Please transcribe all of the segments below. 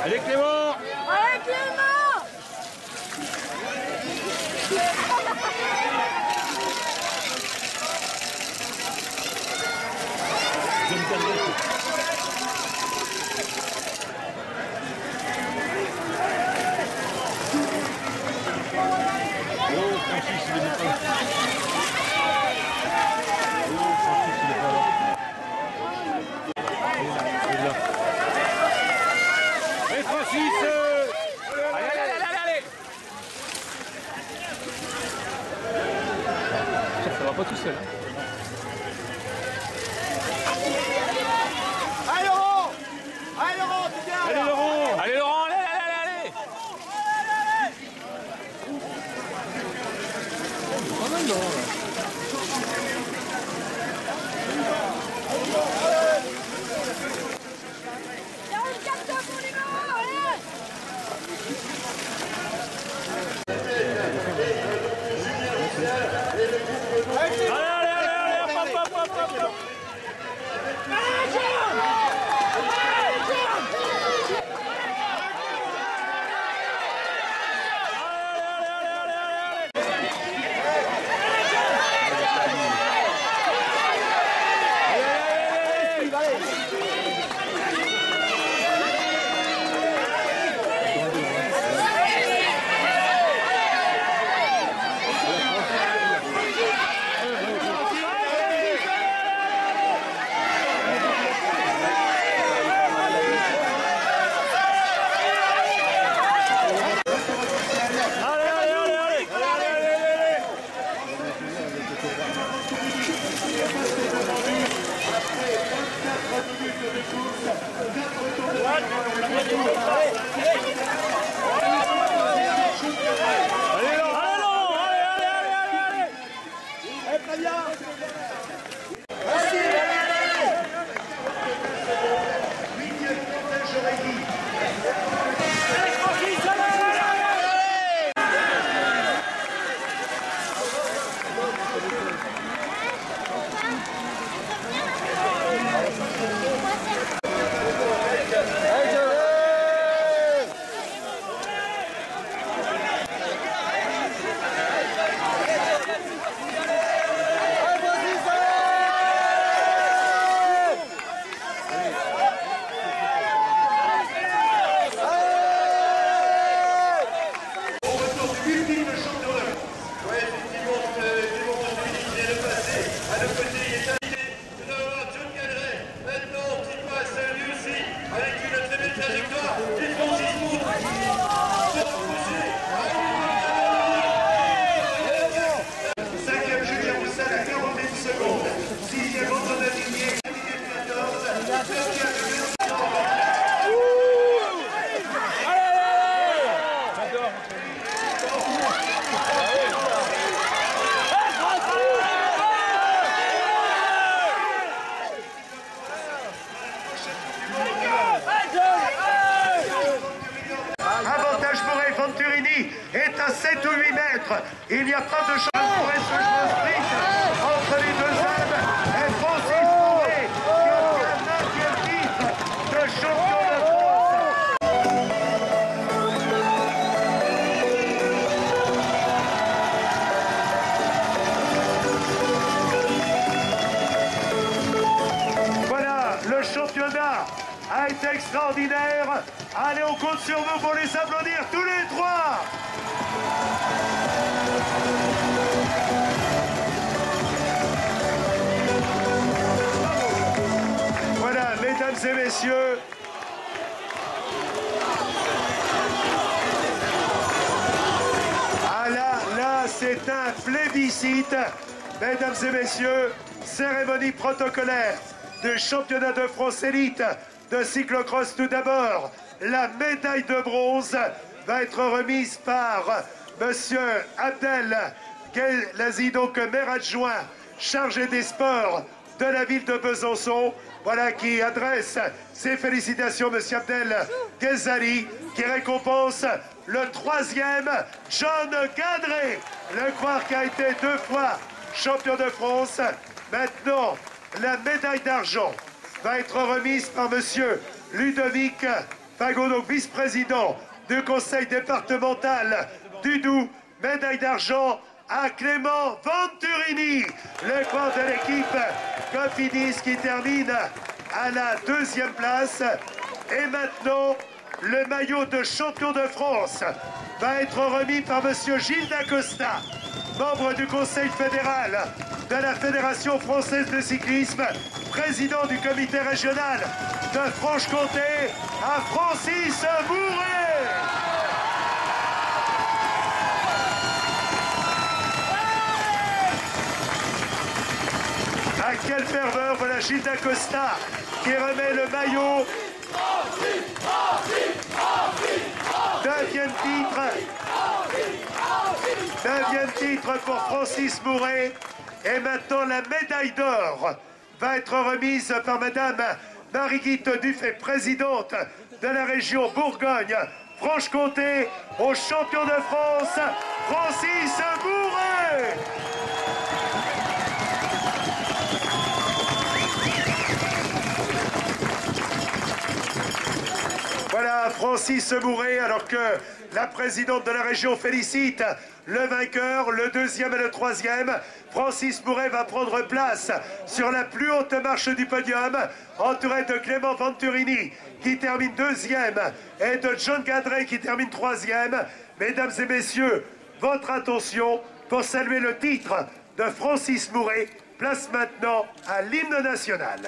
Allez Clément! Allez Clément! Oh, Francis, il est pas là. Et Francis! Allez! Ça va pas tout seul. Allez Laurent! Allez Laurent, tu viens! Allez Laurent! Allez Laurent, allez! Avantage pour Venturini est à 7 ou 8 mètres. Il n'y a pas de chance pour un sprint entre les deux âmes. Et Francis Mourret qui obtient un 9e titre de champion de France. Voilà, le championnat a été extraordinaire. Allez, on compte sur vous pour les applaudir tous les trois. Voilà, mesdames et messieurs. Ah là, c'est un plébiscite. Mesdames et messieurs, cérémonie protocolaire du championnat de France élite de cyclocross tout d'abord. La médaille de bronze va être remise par Monsieur Abdel Gelasi, donc maire adjoint chargé des sports de la ville de Besançon, voilà qui adresse ses félicitations, monsieur Abdel Ghezali, qui récompense le 3e John Gadré, le croire qui a été 2 fois champion de France. Maintenant, la médaille d'argent va être remise par monsieur Ludovic Fagot, donc vice-président du conseil départemental du Doubs. Médaille d'argent à Clément Venturini, le croire de l'équipe Cofidis qui termine à la 2e place. Et maintenant, le maillot de champion de France va être remis par monsieur Gilles Dacosta, membre du Conseil fédéral de la Fédération française de cyclisme, président du comité régional de Franche-Comté, à Francis Mouret. À quelle ferveur, voilà Gilles Dacosta qui remet le maillot. 9e titre pour Francis Mouret. Et maintenant, la médaille d'or va être remise par madame Marie-Guite Dufay, présidente de la région Bourgogne-Franche-Comté, au champion de France, Francis Mouret. Voilà Francis Mouret, alors que la présidente de la région félicite le vainqueur, le 2e et le 3e. Francis Mouret va prendre place sur la plus haute marche du podium, entouré de Clément Venturini qui termine 2e et de John Gadré qui termine 3e. Mesdames et messieurs, votre attention pour saluer le titre de Francis Mouret. Place maintenant à l'hymne national.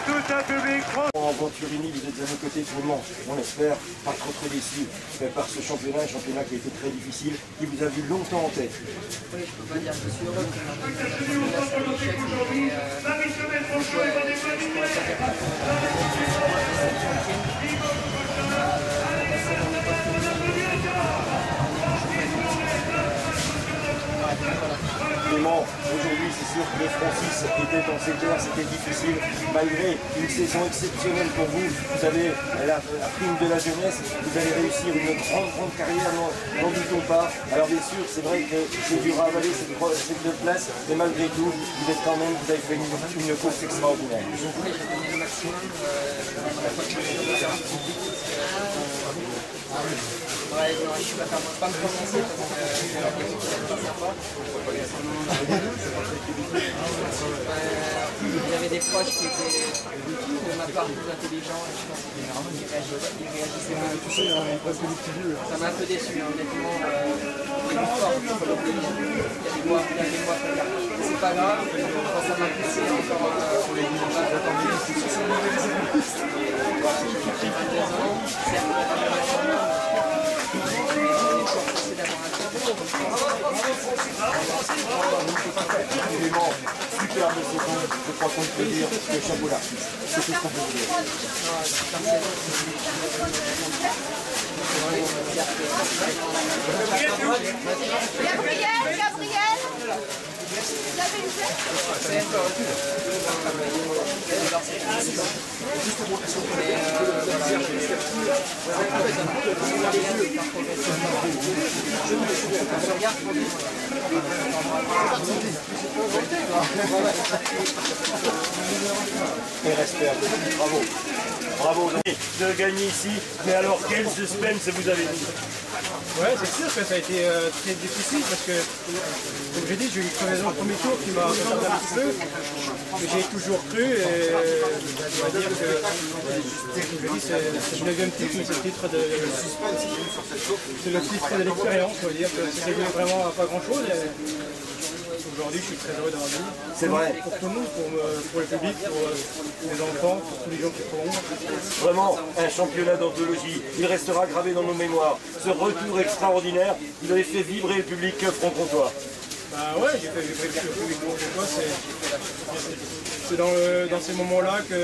Tout un public. En Venturini, vous êtes à nos côtés pour le Mans. On espère pas trop déçus par ce championnat, un championnat qui a été très difficile, qui vous a vu longtemps en tête. Oui, je ne peux pas dire que je suis heureux que championnat soit un échec, Clément, aujourd'hui c'est sûr que Francis était dans ses terres, c'était difficile, malgré une saison exceptionnelle pour vous. Vous avez la prime de la jeunesse, vous allez réussir une grande carrière, n'en doutons pas. Alors bien sûr, c'est vrai que c'est dur à avaler cette 2 places, mais malgré tout, vous avez fait une course extraordinaire. Oui, j'ai donné le maximum, la fois que je suis ouais, non, je ne vais pas me prononcer parce que la dernière fois. Il y avait des proches qui étaient de ma part plus intelligents et je pense qu'ils réagissaient pas. Ça m'a un peu déçu, hein, honnêtement. Il y a du sport, il faut l'obliger. Il y a des mois à faire. C'est pas grave, quand ça m'a poussé encore pour les Superbe seconde, je crois qu'on peut dire que chapeau l'artiste. C'est tout ce qu'on peut dire. Gabriel C'est un peu Et respect à vous. Bravo. Bravo aux amis de gagner ici. Mais alors, quel suspense vous avez mis? Ouais, c'est sûr que ça a été très difficile parce que, comme j'ai dit, j'ai eu une crevaison au premier tour qui m'a retardé un petit peu. Mais j'ai toujours cru et on va dire que, comme je dis, c'est le 9e titre, mais c'est le titre de l'expérience. On va dire que c'est réglé vraiment à pas grand chose. Aujourd'hui, je suis très heureux d'avoir gagné. C'est vrai. Pour tout le monde, pour le public, pour les enfants, pour tous les gens qui feront. Vraiment un championnat d'anthologie. Il restera gravé dans nos mémoires. Ce retour extraordinaire, vous avez fait vibrer le public franc-comtois. Bah ouais, j'ai fait vibrer le public franc-comtois. C'est dans ces moments-là qu'on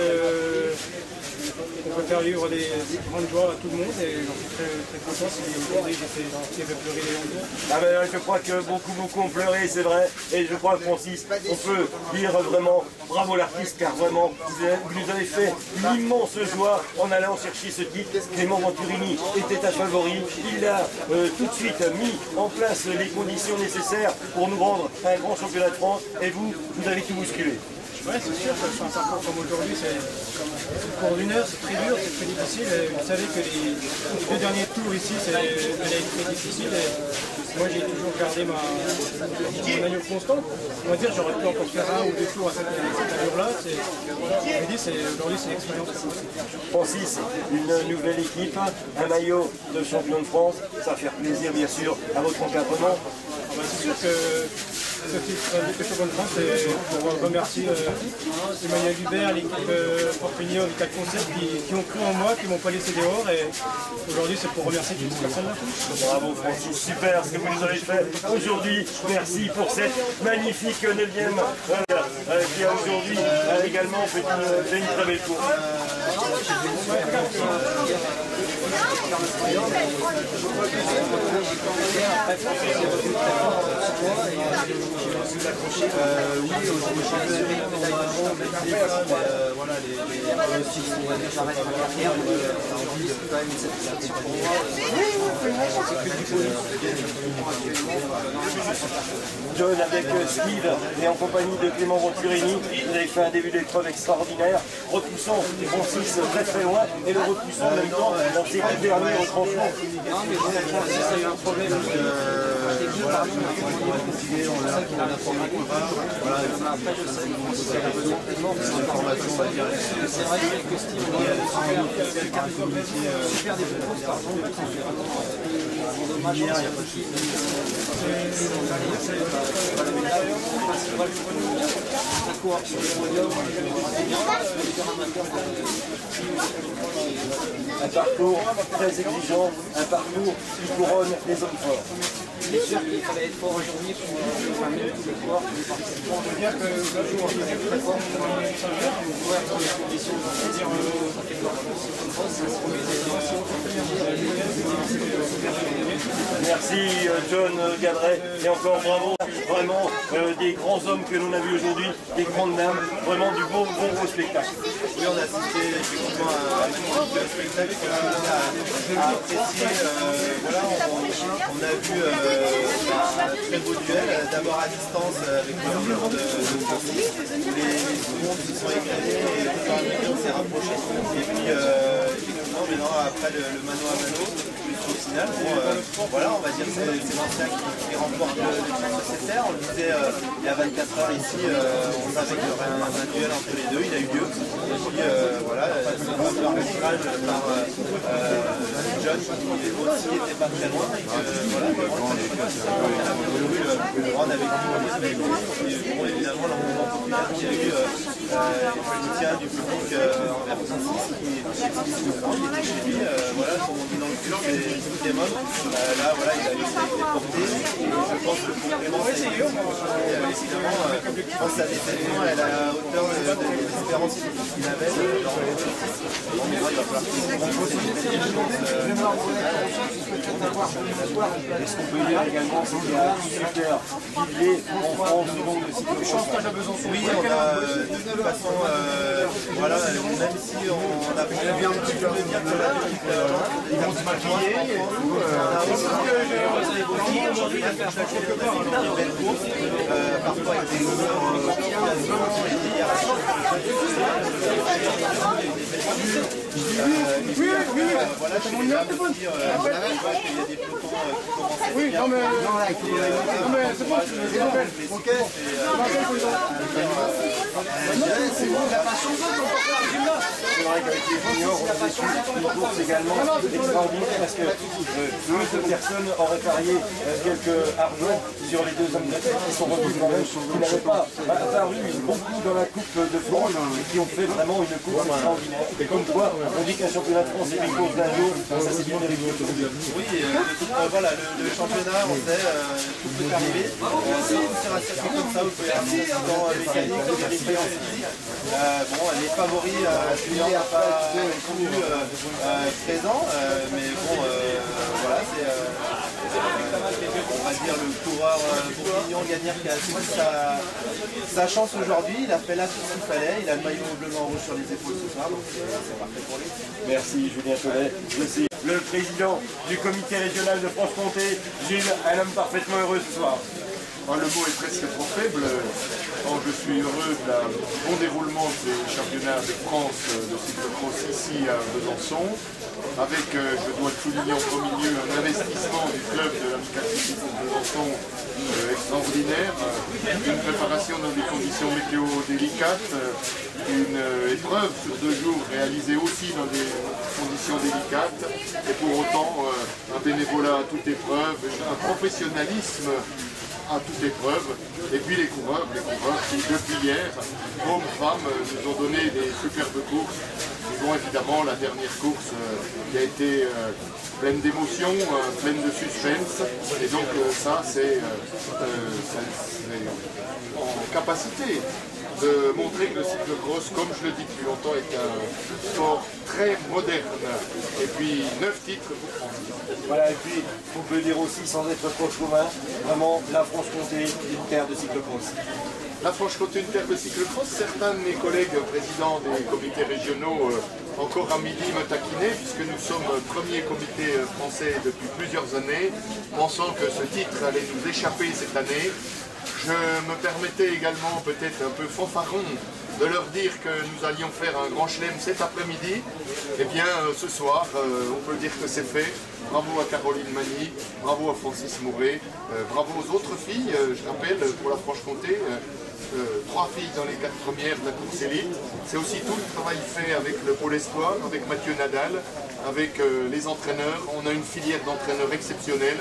peut faire vivre des grandes joies à tout le monde et j'en suis très, très content si aujourd'hui j'ai fait pleurer les gens. Ah ben, je crois que beaucoup ont pleuré, c'est vrai, et je crois, Francis, on peut dire vraiment bravo l'artiste, car vraiment, vous nous avez fait une immense joie en allant chercher ce titre. Clément Venturini était un favori, il a tout de suite mis en place les conditions nécessaires pour nous rendre un grand championnat de France, et vous avez tout bousculé. Ouais, c'est sûr, un parcours comme aujourd'hui, c'est pour une heure, c'est très dur, c'est très difficile. Et vous savez que les 2 derniers tours ici, ça a été très difficile. Et moi, j'ai toujours gardé mon allure constante. On va dire, j'aurais pu encore faire 1 ou 2 tours à cette allure-là. Je dis, aujourd'hui, c'est l'expérience. Francis, une nouvelle équipe, un maillot de champion de France, ça va faire plaisir, bien sûr, à votre encadrement. C'est sûr que ce titre de champion de France, c'est pour remercier Emmanuel Hubert, l'équipe Fortuny, Vital Concept qui ont cru en moi, qui ne m'ont pas laissé dehors. Et aujourd'hui, c'est pour remercier toutes ces personnes-là. Bravo Francis, super ce que vous nous avez fait aujourd'hui. Merci pour cette magnifique 9e qui a aujourd'hui également fait une très belle course. Oui, aujourd'hui, j'ai vu voilà, les pronostics sont déjà en carrière, aujourd'hui, c'est quand même une satisfaction pour moi. John avec Steve et en compagnie de Clément Venturini, vous avez fait un début d'épreuve extraordinaire, repoussant Francis très très loin et le repoussant en même temps dans ses deux derniers retranchements. Non, mais bon, Francis a eu un problème. Voilà, on a décidé, on l'a informé qu'on va. Voilà, après, je sais que c'est l'information, on va dire. C'est vrai que Steve, il y a super des photos, pardon, dommage, il n'y a pas de souci. Un parcours très exigeant, un parcours qui couronne les hommes forts. C'est sûr qu'il fallait être fort aujourd'hui pour tous les coureurs, tous les participants. Je veux dire que là, je suis très fort pour les conditions, c'est-à-dire ça fait peur. Ça se remet des Merci John Gadret et encore bravo, vraiment des grands hommes que l'on a vus aujourd'hui, des grandes dames, vraiment du beau spectacle. Oui, on a assisté effectivement à un magnifique spectacle qu'on a apprécié. Voilà, on a vu un très beau duel, d'abord à distance avec le joueur de Francis. Les secondes se sont égalées et le temps s'est rapproché. Et puis effectivement, maintenant après le mano à mano, au final, voilà, on va dire que c'est l'ancien qui remporte le titre sur cette terre. On le disait il y a 24 heures ici, on savait qu'il y aurait un duel entre les deux, il a eu lieu. Et puis voilà, c'est un peu arbitrage par John qui aussi n'était pas très loin. Et que voilà, le Rhône avec lui, bon, évidemment, l'engouement populaire qu'il y a eu, le soutien du public envers Francis qui était chez lui, voilà, son montée dans le cul des mômes. Là, voilà, il a été porté. Et je pense que pour vraiment ça a été évidemment, je pense à l'événement, elle est à la hauteur de l'espérance qu'il avait dans le il va falloir Et ce qu'on peut dire également, c'est qu'il y a un super vivier en France donc de cyclocross. Oui, on a de toute façon, voilà, même si on a pu bien un petit peu de dire que la ils vont se maquiller et tout. Aujourd'hui, il y a une belle course, parfois avec des voilà, je suis là aussi, on voit qu'il y a des pelotons qui commencent à être bien. C'est bon, ok. C'est bon, la passion. C'est vrai qu'avec les juniors, on a vécu une course également extraordinaire parce que deux personnes auraient parié quelques argent sur les deux hommes de tête qui sont revenus quand même, qui n'avaient pas apparu beaucoup dans la Coupe de France et qui ont fait vraiment une course extraordinaire. Et comme quoi, on dit qu'un championnat de France est une course d'un jour, ça c'est bien mérité. Oui, voilà, le championnat, on sait, tout peut arriver. Sur un circuit comme ça, vous pouvez avoir un incident mécanique, des expériences physiques. Bon, les favoris, Julien n'a pas répondu présent, mais bon, voilà, c'est on va dire le coureur bourguignon Gagnère qui a saisi sa chance aujourd'hui. Il a fait là tout ce qu'il fallait, il a le maillot bleu blanc rouge sur les épaules ce soir, donc c'est parfait pour lui. Merci Julien Tollet. Merci. Le président du comité régional de Franche-Comté, Gilles, un homme parfaitement heureux ce soir. Le mot est presque trop faible. Je suis heureux du bon déroulement de ces championnats de France de cyclocross ici à Besançon, avec, je dois le souligner en premier lieu, un investissement du club de l'Amicale cycliste de Besançon extraordinaire, une préparation dans des conditions météo délicates, une épreuve sur 2 jours réalisée aussi dans des conditions délicates, et pour autant un bénévolat à toute épreuve, un professionnalisme à toute épreuve, et puis les coureurs qui depuis hier, hommes, femmes, nous ont donné des superbes courses. Nous avons évidemment la dernière course qui a été pleine d'émotions, pleine de suspense, et donc ça c'est en capacité de montrer que le cyclocross, comme je le dis depuis longtemps, est un sport très moderne. Et puis 9 titres pour Francis. Voilà, et puis on peut dire aussi, sans être trop chauvin, vraiment la Franche-Comté, une terre de cyclocross. La Franche-Comté, une terre de cyclocross. Certains de mes collègues présidents des comités régionaux encore à midi me taquinaient, puisque nous sommes premier comité français depuis plusieurs années, pensant que ce titre allait nous échapper cette année. Je me permettais également, peut-être un peu fanfaron, de leur dire que nous allions faire un grand chelem cet après-midi. Eh bien, ce soir, on peut dire que c'est fait. Bravo à Caroline Magny, bravo à Francis Mouret, bravo aux autres filles, je rappelle, pour la Franche-Comté. 3 filles dans les 4 premières de la course élite. C'est aussi tout le travail fait avec le Pôle Espoir, avec Mathieu Nadal, avec les entraîneurs. On a une filière d'entraîneurs exceptionnelle.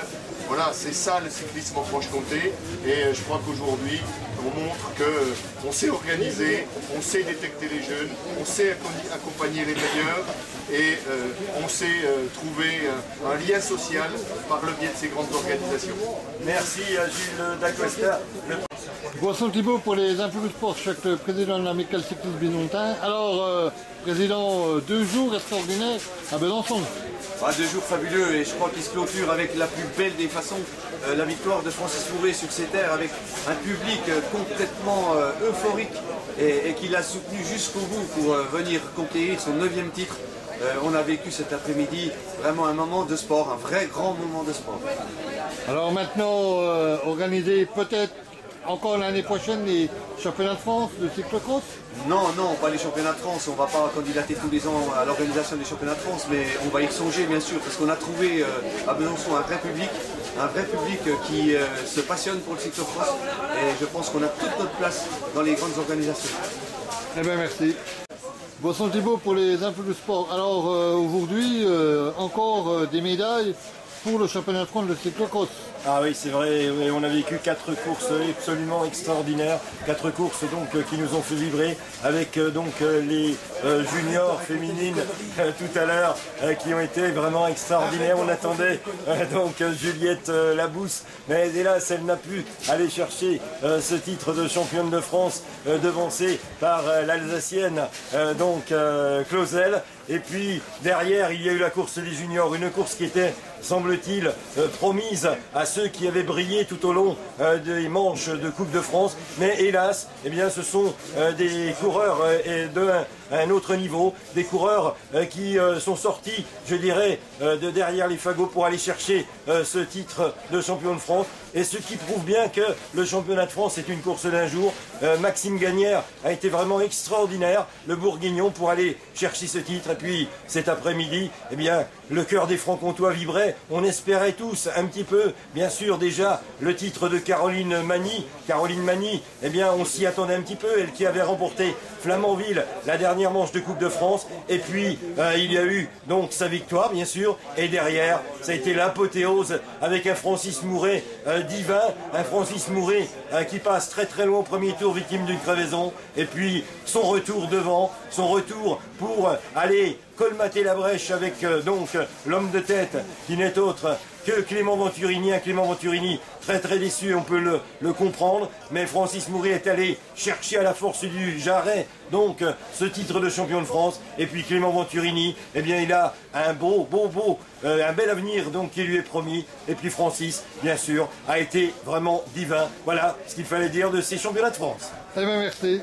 Voilà, c'est ça le cyclisme en Franche-Comté. Et je crois qu'aujourd'hui, on montre qu'on sait organiser, on sait détecter les jeunes, on sait accompagner les meilleurs et on sait trouver un lien social par le biais de ces grandes organisations. Merci à Gilles Dacosta. Boisson Thibault pour les Infos du Sport, je suis le président de l'Amicale cycliste Bisontin. Alors, président, 2 jours extraordinaires à Besançon. 2 jours fabuleux et je crois qu'il se clôture avec la plus belle des façons, la victoire de Francis Mouret sur ses terres avec un public complètement euphorique et qui l'a soutenu jusqu'au bout pour venir conquérir son 9e titre. On a vécu cet après-midi vraiment un moment de sport, un vrai grand moment de sport. Alors maintenant, organiser peut-être encore l'année prochaine les championnats de France de cyclocross? Non, pas les championnats de France, on ne va pas candidater tous les ans à l'organisation des championnats de France, mais on va y songer bien sûr, parce qu'on a trouvé à Besançon un vrai public qui se passionne pour le cyclocross, et je pense qu'on a toute notre place dans les grandes organisations. Eh bien merci. Boisson Thibault pour les Infos du Sport. Alors aujourd'hui, encore des médailles pour le championnat de France de cyclocross. Ah oui, c'est vrai, oui, on a vécu 4 courses absolument extraordinaires, 4 courses donc qui nous ont fait vibrer avec les juniors féminines tout à l'heure qui ont été vraiment extraordinaires. On attendait Juliette Labousse, mais hélas elle n'a pu aller chercher ce titre de championne de France devancée par l'Alsacienne Clausel. Et puis derrière il y a eu la course des juniors, une course qui était semble-t-il promise à ceux qui avaient brillé tout au long des manches de Coupe de France, mais hélas, eh bien, ce sont des coureurs d'un autre niveau, des coureurs qui sont sortis, je dirais, de derrière les fagots pour aller chercher ce titre de champion de France, et ce qui prouve bien que le championnat de France est une course d'un jour. Maxime Gagnère a été vraiment extraordinaire, le Bourguignon, pour aller chercher ce titre, et puis cet après-midi, eh bien, le cœur des Franc-Comtois vibrait. On espérait tous un petit peu, bien sûr, déjà le titre de Caroline Magny. Caroline Magny, eh bien, on s'y attendait un petit peu, elle qui avait remporté Flamanville, la dernière manche de Coupe de France. Et puis, il y a eu donc sa victoire, bien sûr. Et derrière, ça a été l'apothéose avec un Francis Mouret divin. Un Francis Mouret qui passe très très loin au premier tour, victime d'une crevaison. Et puis, son retour devant, son retour pour aller colmater la brèche avec l'homme de tête qui n'est autre que Clément Venturini. Un Clément Venturini très très déçu, on peut le comprendre, mais Francis Mouret est allé chercher à la force du jarret ce titre de champion de France. Et puis Clément Venturini, eh bien il a un un bel avenir qui lui est promis. Et puis Francis, bien sûr, a été vraiment divin. Voilà ce qu'il fallait dire de ces championnats de France. Eh bien, merci.